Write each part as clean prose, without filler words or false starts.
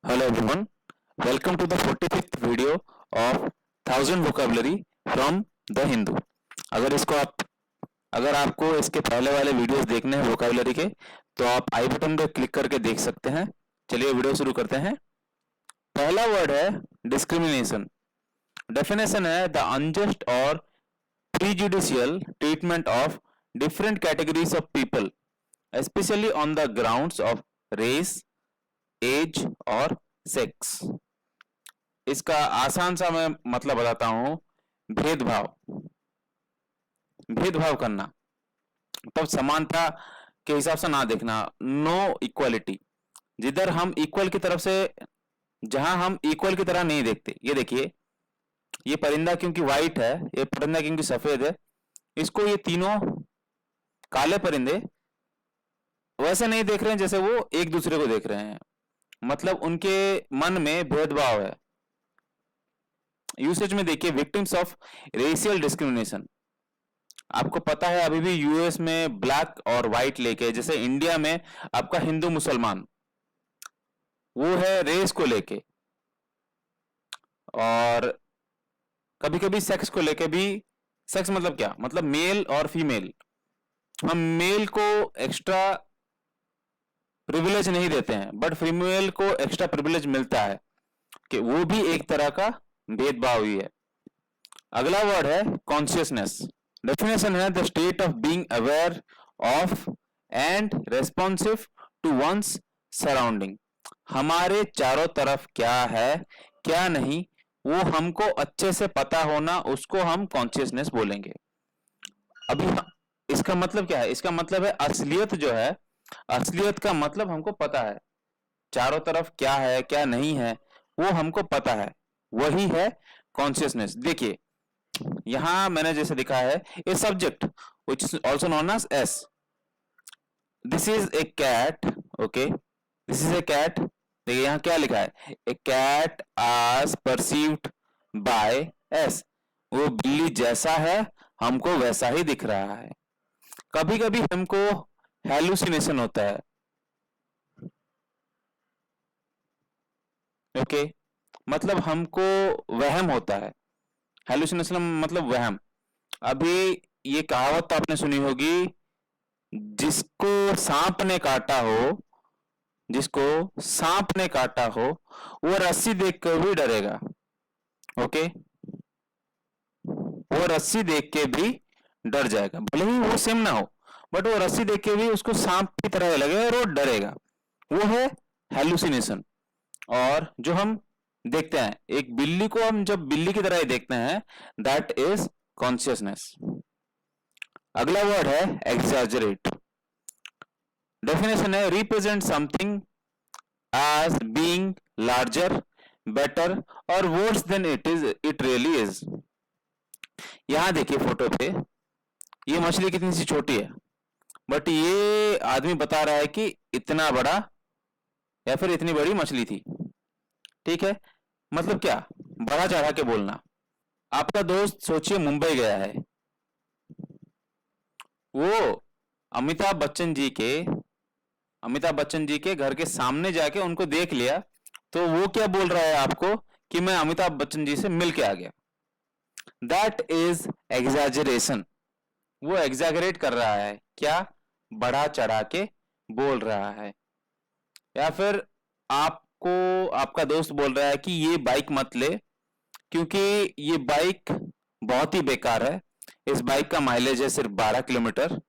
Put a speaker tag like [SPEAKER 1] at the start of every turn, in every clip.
[SPEAKER 1] Hello everyone, welcome to the 45th video of 1000 vocabulary from the Hindu। अगर आपको इसके पहले वाले वीडियोस देखने हैं वोकैबुलरी के तो आप आई बटन पर क्लिक करके देख सकते हैं। चलिए वीडियो शुरू करते हैं। पहला वर्ड है डिस्क्रिमिनेशन। डेफिनेशन है द अनजस्ट और prejudicial treatment of different categories of people specially on the grounds of race, age और सेक्स। इसका आसान सा मैं मतलब बताता हूं। भेदभाव भेदभाव करना तब समानता के हिसाब से ना देखना। नो इक्वालिटी, जिधर हम इक्वल की तरफ से, जहां हम इक्वल की तरह नहीं देखते। ये देखिए, ये परिंदा क्योंकि व्हाइट है, ये परिंदा क्योंकि सफेद है, इसको ये तीनों काले परिंदे वैसे नहीं देख रहे हैं जैसे वो एक दूसरे को देख रहे हैं। मतलब उनके मन में भेदभाव है। यूसेज में देखिए, विक्टिम्स ऑफ रेशियल डिस्क्रिमिनेशन। आपको पता है अभी भी यूएस में ब्लैक और व्हाइट लेके, जैसे इंडिया में आपका हिंदू मुसलमान, वो है रेस को लेके, और कभी कभी सेक्स को लेके भी। सेक्स मतलब क्या, मतलब मेल और फीमेल। हम मेल को एक्स्ट्रा प्रिविलेज नहीं देते हैं, बट फीमेल को एक्स्ट्रा प्रिविलेज मिलता है, कि वो भी एक तरह का भेदभाव ही है। अगला वर्ड है कॉन्शियसनेस। डेफिनेशन है the state of being aware of and responsive to one's surrounding. हमारे चारों तरफ क्या है क्या नहीं, वो हमको अच्छे से पता होना, उसको हम कॉन्शियसनेस बोलेंगे। अभी इसका मतलब क्या है? इसका मतलब है असलियत जो है, असलियत का मतलब हमको पता है, चारों तरफ क्या है क्या नहीं है वो हमको पता है, वही है कॉन्शियसनेस। देखिए यहां मैंने जैसे लिखा है, a subject which is also known as s, this is a cat, okay, this is a cat। देखिए यहां क्या लिखा है, ए cat as perceived by s, वो बिल्ली जैसा है हमको वैसा ही दिख रहा है। कभी कभी हमको हेलुसिनेशन होता है, ओके, मतलब हमको वहम होता है। हेलुसिनेशन मतलब वहम। अभी ये कहावत आपने सुनी होगी, जिसको सांप ने काटा हो, जिसको सांप ने काटा हो वो रस्सी देख कर भी डरेगा, ओके, वो रस्सी देख के भी डर जाएगा, भले ही वो सेम ना हो, बट वो रस्सी देख के भी उसको सांप की तरह लगेगा और वो डरेगा। वो है हेलुसिनेशन। और जो हम देखते हैं, एक बिल्ली को हम जब बिल्ली की तरह ही देखते हैं, दैट इज कॉन्शियसनेस। अगला वर्ड है एग्जैजरेट। डेफिनेशन है represent something as being larger, better और worse than it really is. यहां देखिए फोटो पे, ये मछली कितनी सी छोटी है, बट ये आदमी बता रहा है कि इतना बड़ा या फिर इतनी बड़ी मछली थी। ठीक है, मतलब क्या, बड़ा चढ़ा के बोलना। आपका दोस्त सोचिए मुंबई गया है, वो अमिताभ बच्चन जी के अमिताभ बच्चन जी के घर के सामने जाके उनको देख लिया, तो वो क्या बोल रहा है आपको कि मैं अमिताभ बच्चन जी से मिल के आ गया। That is exaggeration. वो एग्जैगरेट कर रहा है, क्या, बढ़ा चढ़ा के बोल रहा है। या फिर आपको आपका दोस्त बोल रहा है कि ये बाइक मत ले, क्योंकि ये बाइक बहुत ही बेकार है, इस बाइक का माइलेज है सिर्फ 12 किलोमीटर,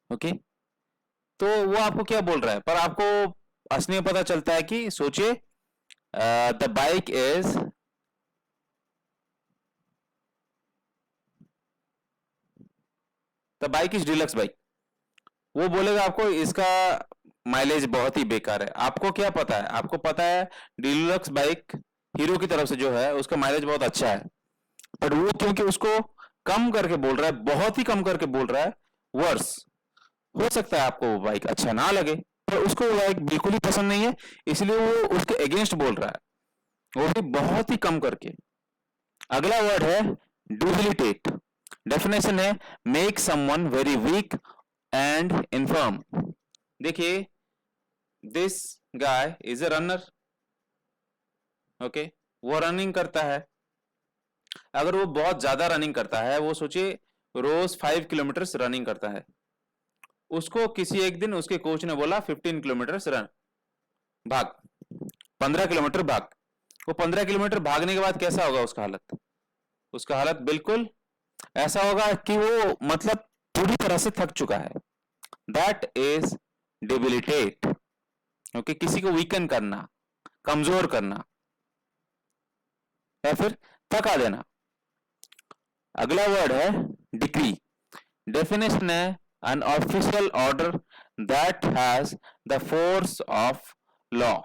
[SPEAKER 1] ओके। तो वो आपको क्या बोल रहा है, पर आपको असली में पता चलता है कि, सोचिए, the bike is deluxe bike. वो बोलेगा आपको इसका माइलेज बहुत ही बेकार है। आपको क्या पता है, आपको पता है डिलक्स बाइक हीरो की तरफ से जो है उसका माइलेज बहुत अच्छा है, बट वो क्योंकि उसको कम करके बोल रहा है, बहुत ही कम करके बोल रहा है, वर्स। हो सकता है आपको वो बाइक अच्छा ना लगे, पर उसको वो बाइक बिल्कुल ही पसंद नहीं है, इसलिए वो उसके अगेंस्ट बोल रहा है, वो भी बहुत ही कम करके। अगला वर्ड है डिबिलिटेट। डेफिनेशन है make someone very weak and infirm. देखिए, this guy is a runner, okay, वो रनिंग करता है। अगर वो बहुत ज्यादा रनिंग करता है, वो सोचिए रोज 5 किलोमीटर रनिंग करता है, उसको किसी एक दिन उसके कोच ने बोला 15 किलोमीटर रन भाग, 15 किलोमीटर भाग। वो 15 किलोमीटर भागने के बाद कैसा होगा उसका हालत? उसका हालत बिल्कुल ऐसा होगा कि वो मतलब पूरी तरह से थक चुका है। That is डिबिलिटेट। ओके, किसी को वीकन करना, कमजोर करना या फिर थका देना। अगला वर्ड है डिक्री। डेफिनेशन है an official order that has the force of law।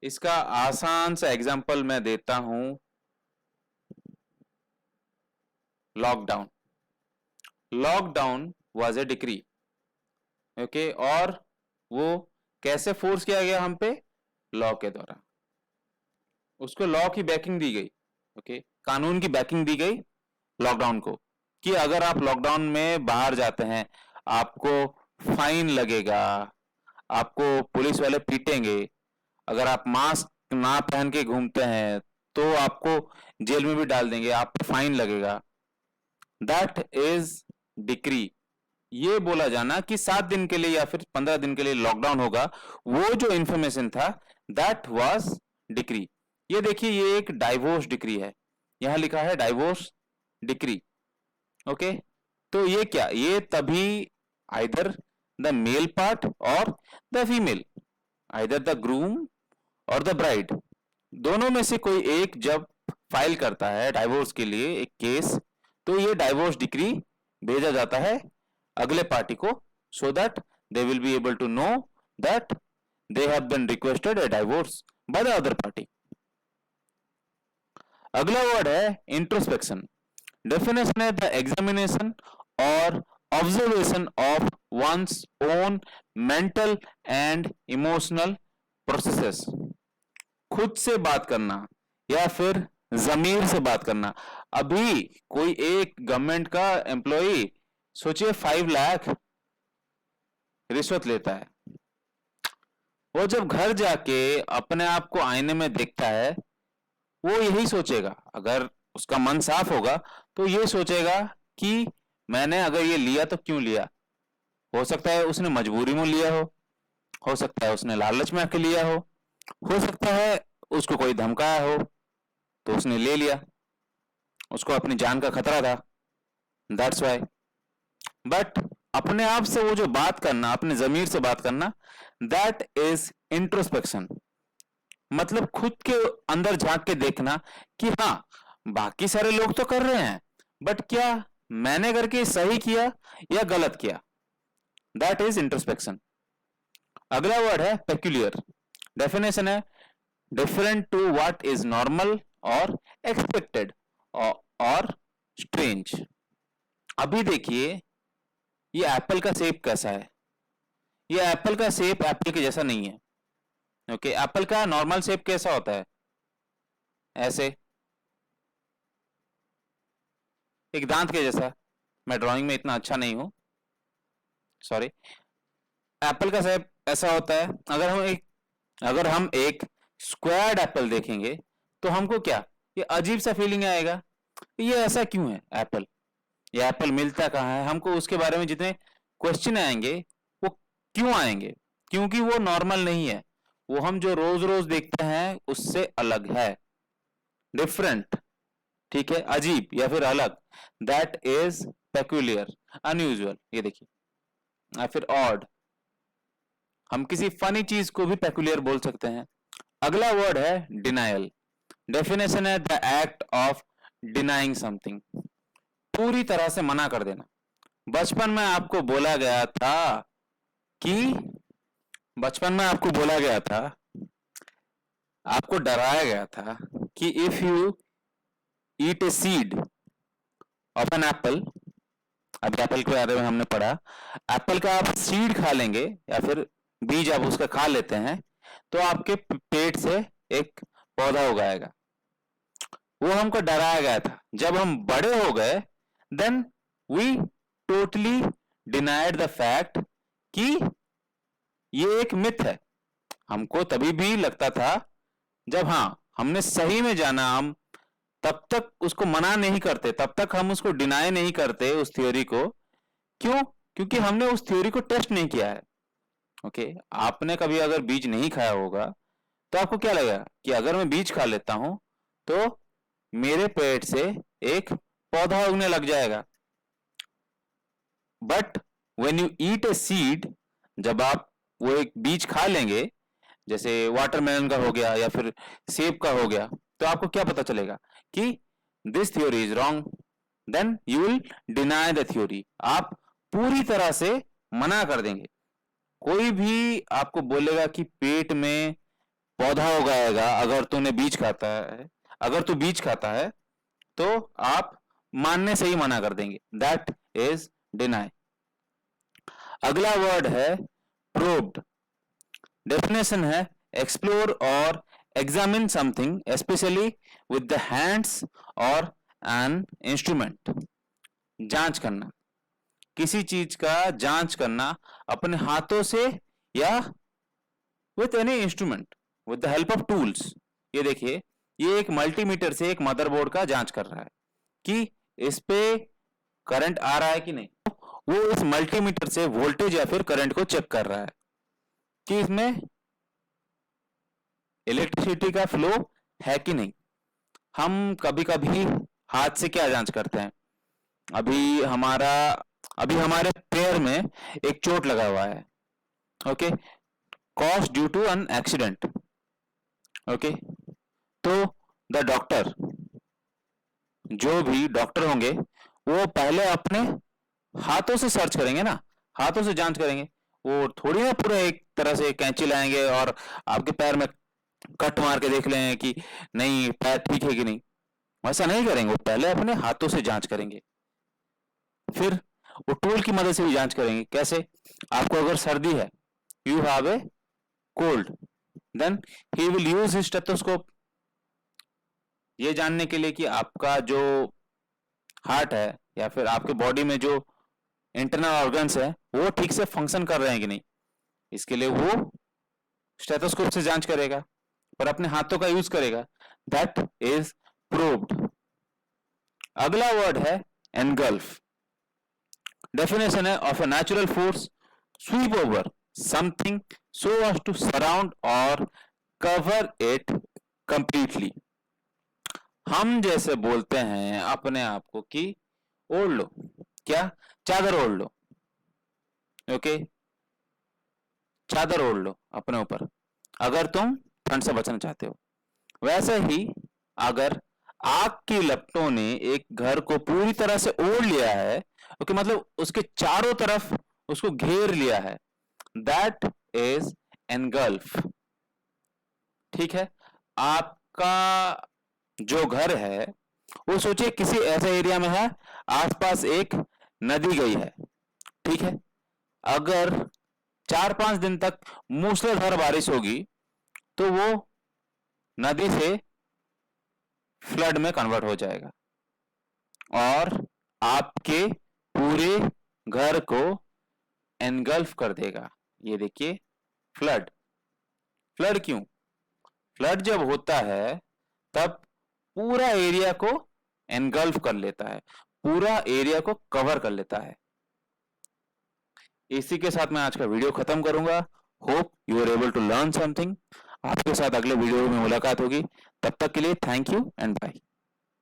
[SPEAKER 1] इसका आसान सा एग्जांपल मैं देता हूं, lockdown. Lockdown was a decree. Okay, और वो कैसे फोर्स किया गया हम पे? लॉ के द्वारा। उसको लॉ की बैकिंग दी गई। ओके, कानून की बैकिंग दी गई लॉकडाउन को, कि अगर आप लॉकडाउन में बाहर जाते हैं आपको फाइन लगेगा, आपको पुलिस वाले पीटेंगे, अगर आप मास्क ना पहन के घूमते हैं तो आपको जेल में भी डाल देंगे, आप फाइन लगेगा। That is decree. ये बोला जाना कि 7 दिन के लिए या फिर 15 दिन के लिए लॉकडाउन होगा, वो जो इंफॉर्मेशन था दैट वाज डिक्री। ये देखिए, ये एक डाइवोर्स डिक्री है, यहां लिखा है डाइवोर्स डिक्री। ओके, तो ये क्या, ये तभी आइदर द मेल पार्ट और the female, either the groom और द ब्राइड, दोनों में से कोई एक जब फाइल करता है डाइवोर्स के लिए एक केस, तो ये डाइवोर्स डिक्री भेजा जाता है अगले पार्टी को, so that they will be able to know that they have been requested a divorce by the other party. अगला वर्ड है इंट्रोस्पेक्शन। डेफिनेशन है द एग्जामिनेशन और observation of one's own mental and emotional processes. खुद से बात करना या फिर जमीर से बात करना। अभी कोई एक गवर्नमेंट का एम्प्लॉय सोचिए 5 लाख रिश्वत लेता है, वो जब घर जाके अपने आप को आईने में देखता है, वो यही सोचेगा, अगर उसका मन साफ होगा तो ये सोचेगा कि मैंने अगर ये लिया तो क्यों लिया। हो सकता है उसने मजबूरी में लिया हो सकता है उसने लालच में आके लिया हो सकता है उसको कोई धमकाया हो तो उसने ले लिया, उसको अपनी जान का खतरा था, दैट्स वाई। बट अपने आप से वो जो बात करना, अपने जमीर से बात करना, दैट इज इंट्रोस्पेक्शन। मतलब खुद के अंदर झांक के देखना कि हाँ, बाकी सारे लोग तो कर रहे हैं, बट क्या मैंने करके सही किया या गलत किया? That is introspection. अगला वर्ड है पेक्यूलियर। डेफिनेशन है different to what is normal और एक्सपेक्टेड और स्ट्रेंज। अभी देखिए, ये एप्पल का शेप कैसा है? ये एप्पल का शेप एप्पल के जैसा नहीं है। ओके, एप्पल का नॉर्मल शेप कैसा होता है? ऐसे, एक दांत के जैसा। मैं ड्राइंग में इतना अच्छा नहीं हूं, सॉरी। एप्पल का शेप ऐसा होता है। अगर हम एक स्क्वायर्ड एप्पल देखेंगे तो हमको क्या, ये अजीब सा फीलिंग आएगा, ये ऐसा क्यों है एप्पल, ये एप्पल मिलता कहाँ है? हमको उसके बारे में जितने क्वेश्चन आएंगे वो क्यों आएंगे? क्योंकि वो नॉर्मल नहीं है, वो हम जो रोज रोज देखते हैं उससे अलग है, डिफरेंट। ठीक है, अजीब या फिर अलग, दैट इज पेक्यूलियर, अनयूजुअल। ये देखिए, या फिर ऑड। हम किसी फनी चीज को भी पेक्यूलियर बोल सकते हैं। अगला वर्ड है डिनायल। डेफिनेशन है the act of denying something. पूरी तरह से मना कर देना। बचपन में आपको बोला गया था कि बचपन में आपको बोला गया था, आपको डराया गया था कि if you eat a seed of an apple, अब एप्पल के बारे में हमने पढ़ा, एप्पल का आप सीड खा लेंगे या फिर बीज आप उसका खा लेते हैं तो आपके पेट से एक पौधा उगाएगा। वो हमको डराया गया था। जब हम बड़े हो गए, then we totally denied the fact कि ये एक मिथ है। हमको तभी भी लगता था जब हाँ हमने सही में जाना, हम तब तक उसको मना नहीं करते, तब तक हम उसको डिनाई नहीं करते उस थ्योरी को। क्यों? क्योंकि हमने उस थ्योरी को टेस्ट नहीं किया है। ओके, आपने कभी अगर बीज नहीं खाया होगा तो आपको क्या लगेगा कि अगर मैं बीज खा लेता हूं तो मेरे पेट से एक पौधा उगने लग जाएगा। But when you eat a seed, जब आप वो एक बीज खा लेंगे, जैसे वाटरमेलन का हो गया या फिर सेब का हो गया, तो आपको क्या पता चलेगा कि this theory is wrong, then you will deny the theory. आप पूरी तरह से मना कर देंगे। कोई भी आपको बोलेगा कि पेट में पौधा उगाएगा अगर तूने बीज खाता है, अगर तू बीज खाता है, तो आप मानने से ही मना कर देंगे। That is deny. अगला वर्ड है प्रोब्ड। डेफिनेशन है एक्सप्लोर और examine something specially with the hands और एन इंस्ट्रूमेंट। जांच करना, किसी चीज का जांच करना अपने हाथों से या with any instrument with the help of tools. ये देखिए, ये एक मल्टीमीटर से एक मदरबोर्ड का जांच कर रहा है कि इस पे करंट आ रहा है कि नहीं। वो इस मल्टीमीटर से वोल्टेज या फिर करंट को चेक कर रहा है कि इसमें इलेक्ट्रिसिटी का फ्लो है कि नहीं। हम कभी कभी हाथ से क्या जांच करते हैं, अभी हमारे पैर में एक चोट लगा हुआ है, okay, cause due to an accident. Okay, तो द डॉक्टर, जो भी डॉक्टर होंगे वो पहले अपने हाथों से सर्च करेंगे ना, हाथों से जांच करेंगे। वो थोड़ी ना पूरा एक तरह से कैंची लाएंगे और आपके पैर में कट मार के देख लें कि नहीं पैर ठीक है कि नहीं। वैसा नहीं करेंगे, वो पहले अपने हाथों से जांच करेंगे, फिर वो टूल की मदद से भी जांच करेंगे। कैसे? आपको अगर सर्दी है, you have a cold, then he will use his stethoscope, ये जानने के लिए कि आपका जो हार्ट है या फिर आपके बॉडी में जो इंटरनल ऑर्गन्स है वो ठीक से फंक्शन कर रहे हैं कि नहीं। इसके लिए वो स्टेथोस्कोप से जांच करेगा, पर अपने हाथों का यूज करेगा। That is probed. अगला वर्ड है एनगल्फ। डेफिनेशन है of a natural force sweep over something so as to surround और कवर इट कंप्लीटली। हम जैसे बोलते हैं अपने आप को कि ओढ़ लो, क्या? चादर ओढ़ लो। ओके, चादर ओढ़ लो अपने ऊपर अगर तुम ठंड से बचना चाहते हो। वैसे ही अगर आग की लपटों ने एक घर को पूरी तरह से ओढ़ लिया है, ओके, मतलब उसके चारों तरफ उसको घेर लिया है, दैट इज एनगल्फ। ठीक है, आपका जो घर है वो सोचिए किसी ऐसे एरिया में है, आसपास एक नदी गई है, ठीक है। अगर 4-5 दिन तक मूसलाधार बारिश होगी तो वो नदी से फ्लड में कन्वर्ट हो जाएगा और आपके पूरे घर को एनगल्फ कर देगा। ये देखिए, फ्लड। फ्लड क्यों? फ्लड जब होता है तब पूरा एरिया को एनगल्फ कर लेता है, पूरा एरिया को कवर कर लेता है। इसी के साथ मैं आज का वीडियो खत्म करूंगा। Hope you are able to learn something. आपके साथ अगले वीडियो में मुलाकात होगी, तब तक के लिए थैंक यू एंड बाय।